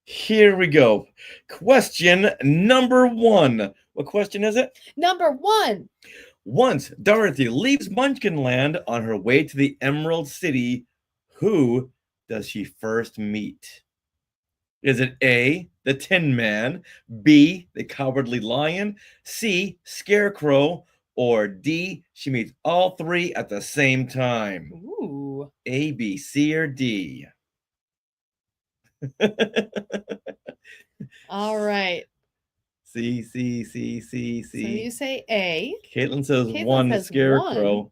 here we go. Question number 1. What question is it? Number 1. Once Dorothy leaves Munchkinland on her way to the Emerald City, who does she first meet? Is it A, the Tin Man, B, the Cowardly Lion, C, Scarecrow, or D, she meets all 3 at the same time? Ooh. A, B, C, or D? All right. C. So you say A. Caitlin says Caitlin 1, says Scarecrow. 1.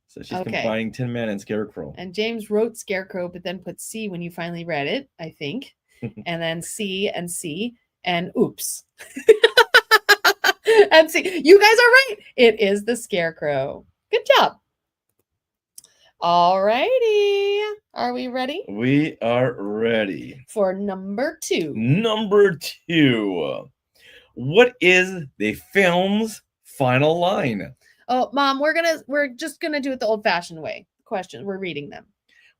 So she's Okay. combining Tin Man and Scarecrow. And James wrote Scarecrow, but then put C when you finally read it, I think. And then C and C and oops. And C. You guys are right. It is the Scarecrow. Good job. All righty. Are we ready We are ready. for number 2? Number 2. What is the film's final line? Oh, Mom, we're just gonna do it the old-fashioned way. Questions. We're reading them.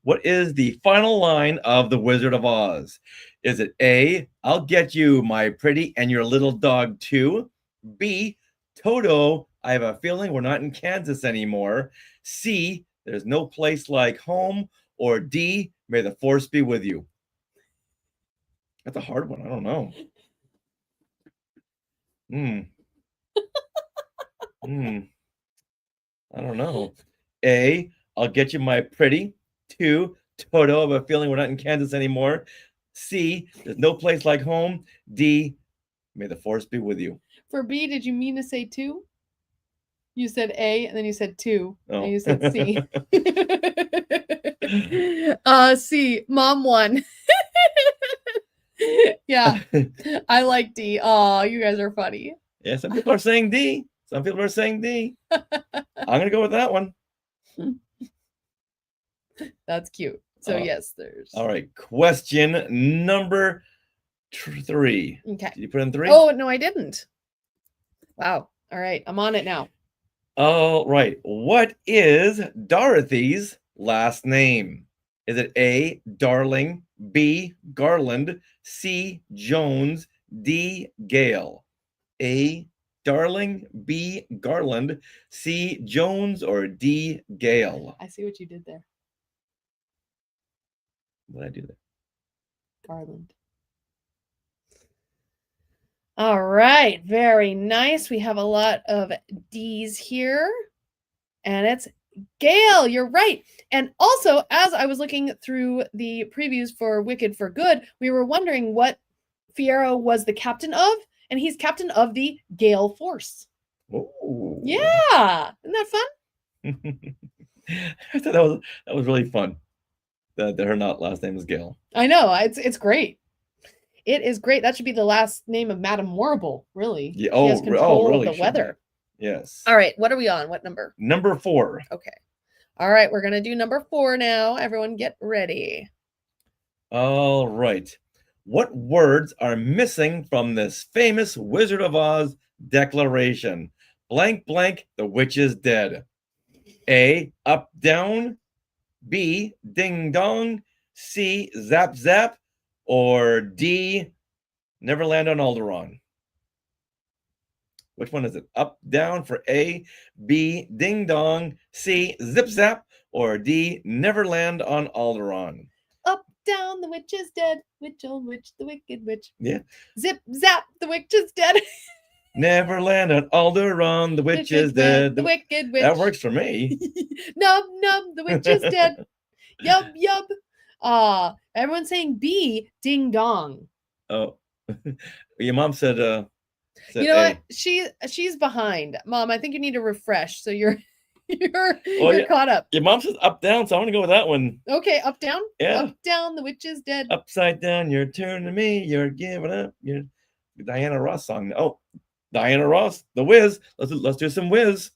What is the final line of The Wizard of Oz? Is it A, I'll get you, my pretty, and your little dog too? B, Toto, I have a feeling we're not in Kansas anymore. C, there's no place like home. Or D, may the force be with you. That's a hard one. I don't know. I don't know. A, I'll get you, my pretty. 2, Toto, I have a feeling we're not in Kansas anymore. C, there's no place like home. D, may the force be with you. For B, did you mean to say 2? You said A, and then you said 2, Oh. and you said C. C, Mom won. Yeah, I like D. Oh, you guys are funny. Yeah, some people are saying D. Some people are saying D. I'm going to go with that one. That's cute. So Uh, yes, there's. All right. Question number 3. Okay. Did you put in 3? Oh, no, I didn't. Wow. All right. I'm on it now. All right. What is Dorothy's last name? Is it A, Darling, B, Garland, C, Jones, D, Gale? A, Darling, B, Garland, C, Jones, or D, Gale? I see what you did there. What did I do there? Garland. All right. Very nice. We have a lot of D's here. And it's Gale. You're right. And also, as I was looking through the previews for Wicked for Good, we were wondering what Fiyero was the captain of. And he's captain of the Gale Force. Oh. Yeah. Isn't that fun? I thought that was really fun. That her last name is Gale. I know. It's great. It is great. That should be the last name of Madame Morrible, really. Yeah. She has control really of should the weather. be. Yes. All right. What are we on? What number? Number 4. Okay. All right. We're going to do number 4 now. Everyone get ready. All right. What words are missing from this famous Wizard of Oz declaration? Blank, blank, the witch is dead. A, up, down. B, ding, dong. C, zap, zap. Or D, never land on Alderaan. Which one is it? Up, down for A, B, ding, dong. C, zip, zap. Or D, never land on Alderaan. Up, down, the witch is dead. Witch, old witch, the wicked witch. Yeah. Zip, zap, the witch is dead. Neverland on Alderaan, the witch is dead. The wicked witch. That works for me. Nub nub, the witch is dead. Yub yub. Everyone's saying B, ding dong. Oh, your mom said. You know A. what? She's behind. Mom, I think you need to refresh so you're you're yeah. caught up. Your mom says up down, so I'm gonna go with that one. Okay, up down. Yeah. Up down, the witch is dead. Upside down, you're turning me, you're giving up. You're Diana Ross song. Oh, Diana Ross, The Wiz. Let's do some Wiz.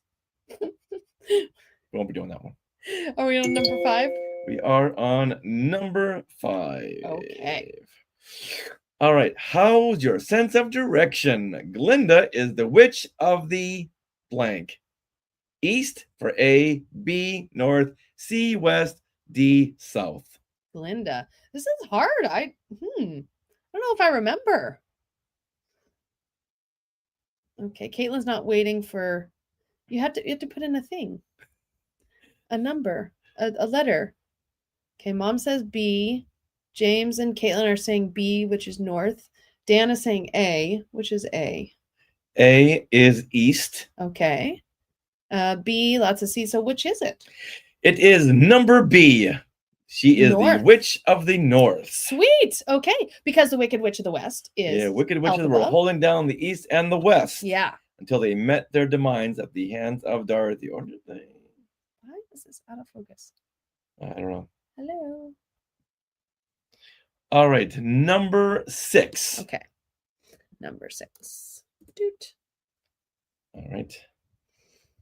We won't be doing that one. Are we on number 5? We are on number 5. Okay. All right. How's your sense of direction? Glinda is the witch of the blank. East for A, B, north, C, west, D, south. Glinda. This is hard. I don't know if I remember. Okay, Caitlin's not waiting for you have to put in a thing. A number, a letter. Okay, Mom says B. James and Caitlin are saying B, which is north. Dan is saying A, which is A. A is east. Okay. B, lots of C. So which is it? It is number B. She is North. the witch of the north. Sweet. Okay, because the Wicked Witch of the West is Yeah, wicked witches were Elphaba. holding down the east and the west Yeah. until they met their demise at the hands of Dorothy. Or did they? Why is this out of focus? I don't know. Hello. All right, number 6. Okay. Number 6. Doot. All right.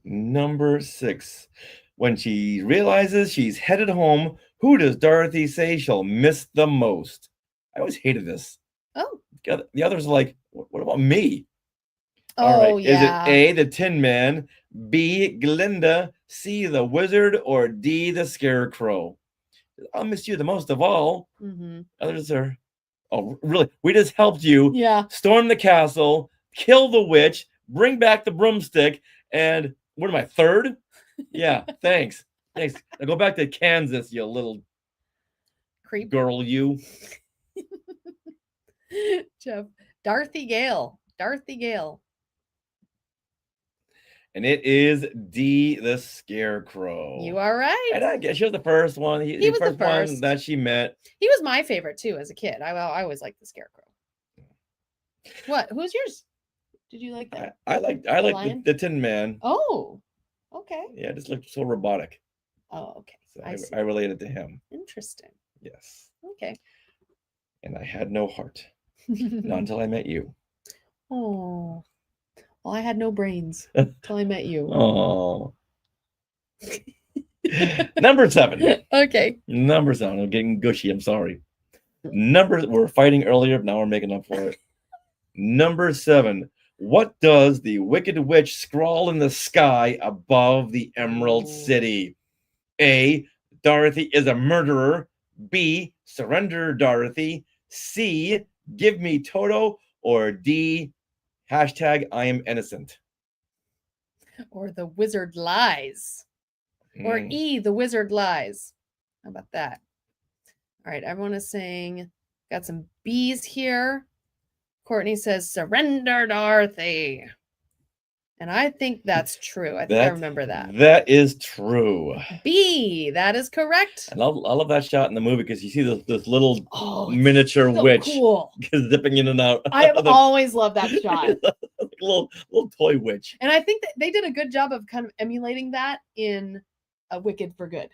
Number 6. When she realizes she's headed home, who does Dorothy say she'll miss the most? I always hated this. Oh. The others are like, what about me? Oh, All right. yeah. Is it A, the Tin Man, B, Glinda, C, the Wizard, or D, the Scarecrow? I'll miss you the most of all. Mm-hmm. Others are, oh, really? We just helped you Yeah. storm the castle, kill the witch, bring back the broomstick, and what am I, third? Yeah, thanks. Thanks. Now go back to Kansas, you little Creep. girl, you. Jeff. Dorothy Gale. Dorothy Gale. And it is D, the Scarecrow. You are right. And I guess she was the first one. He was the one first. that she met. He was my favorite too as a kid. I always liked the Scarecrow. What? Who's yours? Did you like that? I like Lion? the Tin Man. Oh, okay. Yeah, it just looked so robotic. Oh, okay. So I see. I related to him. Interesting. Yes. Okay. And I had no heart. Not until I met you. Oh. Well, I had no brains until I met you. Oh. Number 7. Okay. Number 7. I'm getting gushy. I'm sorry. We're fighting earlier, but now we're making up for it. Number 7. What does the Wicked Witch scrawl in the sky above the Emerald City? A. Dorothy is a murderer. B. Surrender, Dorothy. C. Give me Toto. Or D. Hashtag I am innocent. Or the wizard lies. Or Mm. E, the wizard lies. How about that? All right, everyone is saying, got some B's here. Courtney says, surrender, Dorothy. And I think that's true. I think I remember that. That is true. B, that is correct. And I love that shot in the movie because you see this little Oh, miniature so witch cool. zipping in and out. I have of the- always loved that shot. little toy witch. And I think that they did a good job of kind of emulating that in A Wicked for Good,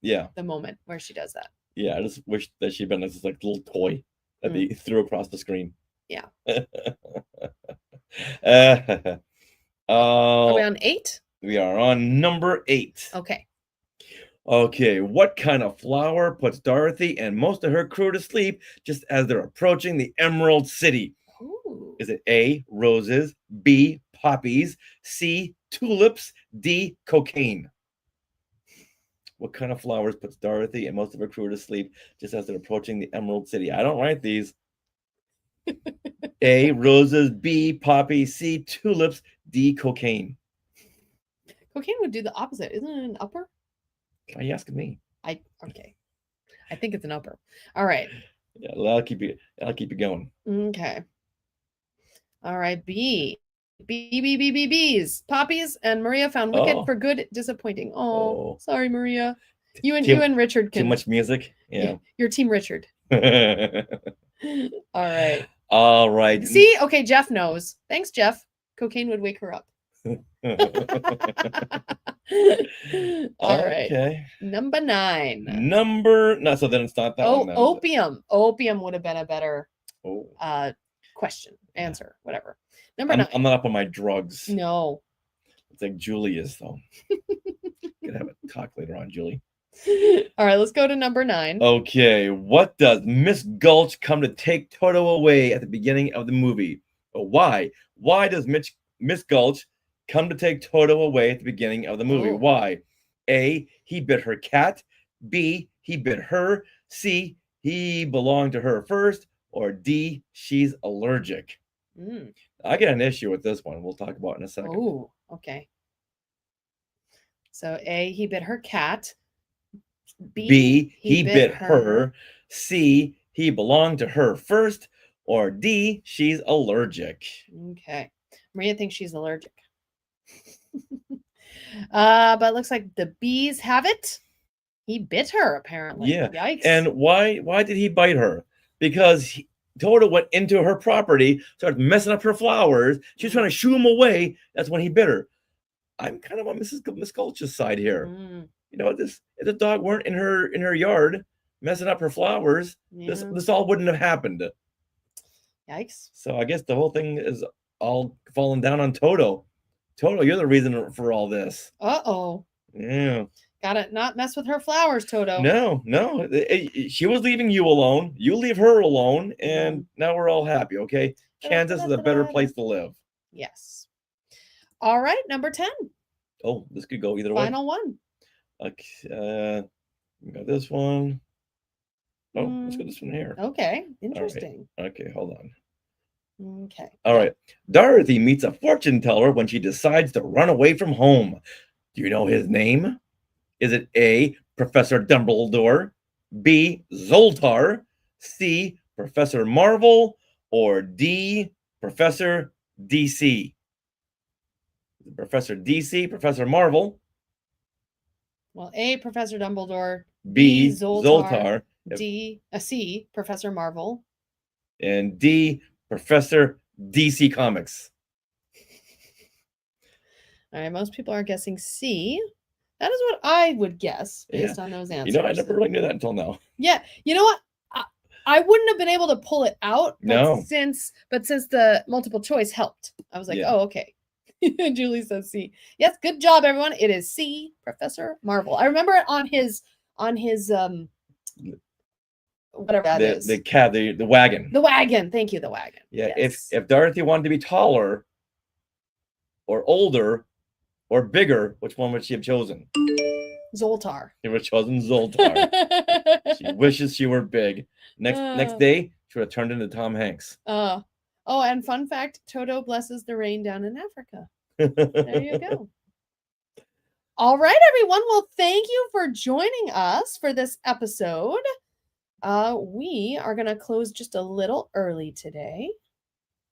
Yeah, the moment where she does that. yeah. I just wish that she'd been this like little toy that they threw across the screen. Yeah. Are we on 8? We are on number 8. Okay. Okay, what kind of flower puts Dorothy and most of her crew to sleep just as they're approaching the Emerald City? Ooh. Is it A, roses, B, poppies, C, tulips, D, cocaine? What kind of flowers puts Dorothy and most of her crew to sleep just as they're approaching the Emerald City? I don't write these. A, roses, B, poppy, C, tulips, D, cocaine. Cocaine would do the opposite. Isn't it an upper? Why are you asking me? Okay. I think it's an upper. All right. Yeah, I'll keep you going. Okay. All right. B. Bees. Poppies and Maria found Wicked Oh. for good. Disappointing. Oh, Oh. sorry, Maria. You Too- and Richard Too can. much music. Yeah. Your team, Richard. All right. All right. See, okay, Jeff knows. Thanks, Jeff. Cocaine would wake her up. All right. Okay. Number 9. No, so then it's not that Oh, one. then, is it? opium. Opium would have been a better Oh. question, answer, whatever. Number I'm 9. not up on my drugs. No. It's like Julie is though. Gonna have a talk later on, Julie. All right, let's go to number 9. Okay, what does Miss Gulch come to take Toto away at the beginning of the movie? Why? Why does Miss Gulch come to take Toto away at the beginning of the movie? Oh. Why? A, he bit her cat. B, he bit her. C, he belonged to her first. Or D, she's allergic. Mm. I get an issue with this one. We'll talk about in a second. Oh, okay. So A, he bit her cat. B, he bit her. C, he belonged to her first. Or D, she's allergic. Okay. Maria thinks she's allergic. But it looks like the bees have it. He bit her, apparently. Yeah. Yikes. And why did he bite her? Because Toto went into her property, started messing up her flowers. She was trying to shoo him away. That's when he bit her. I'm kind of on Miss Gulch's side here. Mm, You know, if the dog weren't in her yard messing up her flowers, this yeah. all wouldn't have happened. Yikes. So I guess the whole thing is all falling down on Toto. Toto, you're the reason for all this. Uh-oh. Yeah. Gotta not mess with her flowers, Toto. No. She was leaving you alone. You leave her alone, and now we're all happy, okay? Kansas is a better place to live. Yes. All right, number 10. Oh, this could go either way. Final one. Okay, we got this one. Oh, let's go this one here. Okay. Interesting. Okay, hold on. Okay. All right. Dorothy meets a fortune teller when she decides to run away from home. Do you know his name? Is it A, Professor Dumbledore, B, Zoltar, C, Professor Marvel, or D, Professor DC? Professor DC, Professor Marvel, Well, A, Professor Dumbledore. B, Zoltar, Zoltar, C, Professor Marvel. and D, Professor DC Comics. All right, most people are guessing C. That is what I would guess based on those answers. You know, I never really knew that until now. Yeah, you know what? I wouldn't have been able to pull it out. But No. since the multiple choice helped, I was like, Yeah. oh, okay. Julie says C. Yes, good job, everyone. It is C, Professor Marvel. I remember it on his whatever that is. The cab, the wagon. The wagon. Thank you, the wagon. Yeah, Yes. if Dorothy wanted to be taller or older or bigger, which one would she have chosen? Zoltar. She would have chosen Zoltar. She wishes she were big. Next day, she would have turned into Tom Hanks. Oh, and fun fact, Toto blesses the rain down in Africa. There you go. All right, everyone. Well, thank you for joining us for this episode. We are going to close just a little early today.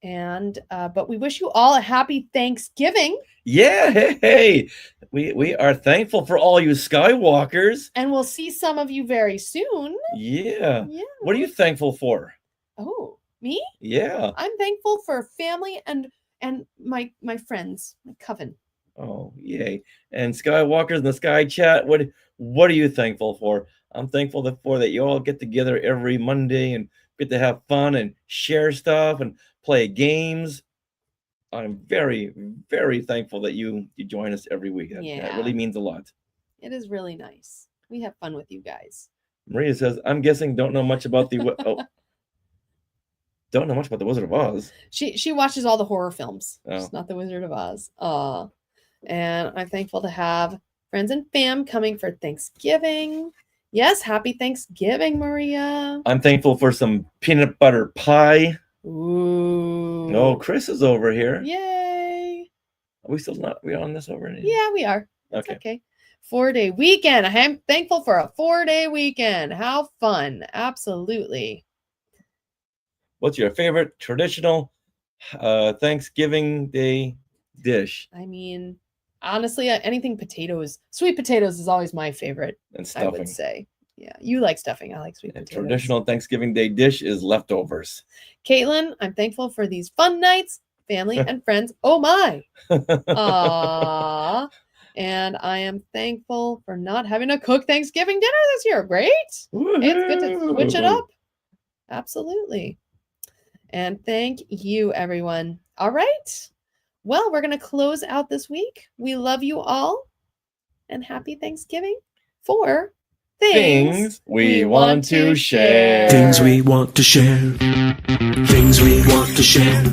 And but we wish you all a happy Thanksgiving. Yeah, hey. We are thankful for all you Skywalkers. And we'll see some of you very soon. Yeah. Yeah. What are you thankful for? Oh, me? Yeah. I'm thankful for family and my friends, my coven. Oh, yay. And Skywalkers in the Sky Chat, what are you thankful for? I'm thankful that you all get together every Monday and get to have fun and share stuff and play games. I'm very, very thankful that you join us every week. That Yeah. really means a lot. It is really nice. We have fun with you guys. Maria says, I'm guessing don't know much about the don't know much about the Wizard of Oz. She watches all the horror films. Oh. She's not the Wizard of Oz. And I'm thankful to have friends and fam coming for Thanksgiving. Yes, happy Thanksgiving, Maria. I'm thankful for some peanut butter pie. Ooh. No, Chris is over here. Yay. Are we still not? We on this over? Yeah, we are. It's Okay. okay. 4-day weekend. I'm thankful for a 4-day weekend. How fun. Absolutely. What's your favorite traditional Thanksgiving Day dish I mean, honestly, anything potatoes, sweet potatoes is always my favorite. and I would stuffing. say, yeah, you like stuffing. I like sweet And potatoes. traditional Thanksgiving Day dish is leftovers. Caitlin, I'm thankful for these fun nights, family and friends. Oh my. Aww. And I am thankful for not having to cook Thanksgiving dinner this year. Great. It's good to switch it Woohoo! up. Absolutely. And thank you, everyone. All right. Well, we're going to close out this week. We love you all. And happy Thanksgiving for Things we want to share. Things we want to share. Things we want to share.